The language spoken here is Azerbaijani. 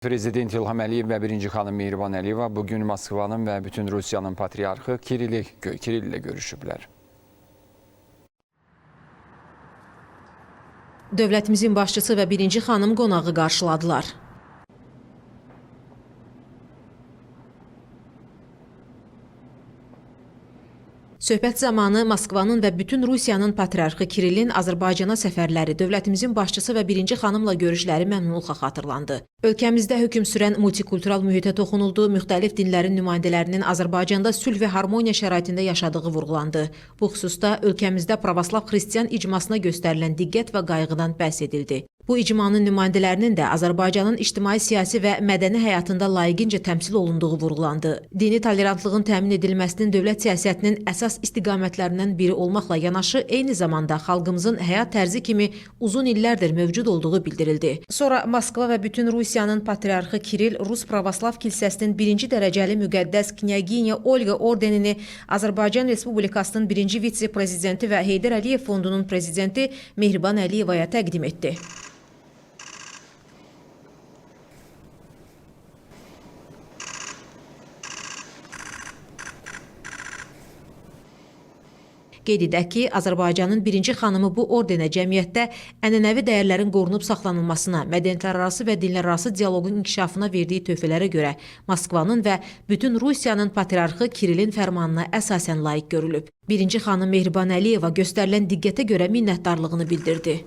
Prezident İlham Əliyev və birinci xanım Mehriban Əliyeva bugün Moskvanın və bütün Rusiyanın patriarxı Kiril ilə görüşüblər. Dövlətimizin başçısı və birinci xanım qonağı qarşıladılar. Söhbət zamanı Moskvanın və bütün Rusiyanın patriarxı Kirilin Azərbaycana səfərləri, dövlətimizin başçısı və birinci xanımla görüşləri məmnunluqla xatırlandı. Ölkəmizdə hökm sürən multikultural mühitə toxunuldu, müxtəlif dinlərin nümayəndələrinin Azərbaycanda sülh və harmoniya şəraitində yaşadığı vurğulandı. Bu xüsusda ölkəmizdə pravoslav xristian icmasına göstərilən diqqət və qayğıdan bəhs edildi. Bu icmanın nümayəndələrinin də Azərbaycanın ictimai, siyasi və mədəni həyatında layiqincə təmsil olunduğu vurğulandı. Dini tolerantlığın təmin edilməsinin dövlət siyasətinin əsas istiqamətlərindən biri olmaqla yanaşı, eyni zamanda xalqımızın həyat tərzi kimi uzun illərdir mövcud olduğu bildirildi. Sonra Moskva və bütün Rusiyanın patriarxı Kiril, Rus Pravoslav Kilsəsinin birinci dərəcəli müqəddəs Knyaginya Olga ordenini Azərbaycan Respublikasının birinci vitse-prezidenti və Heydər Əliyev Fondunun prezidenti Mehriban Əliyevaya təqdim etdi. Qeyd edək ki, Azərbaycanın birinci xanımı bu ordenə cəmiyyətdə ənənəvi dəyərlərin qorunub saxlanılmasına, mədəniyyətlərarası və dinlərarası dialoqun inkişafına verdiyi töhfələrə görə Moskvanın və bütün Rusiyanın patriarxı Kirilin fərmanına əsasən layiq görülüb. Birinci xanım Mehriban Əliyeva göstərilən diqqətə görə minnətdarlığını bildirdi.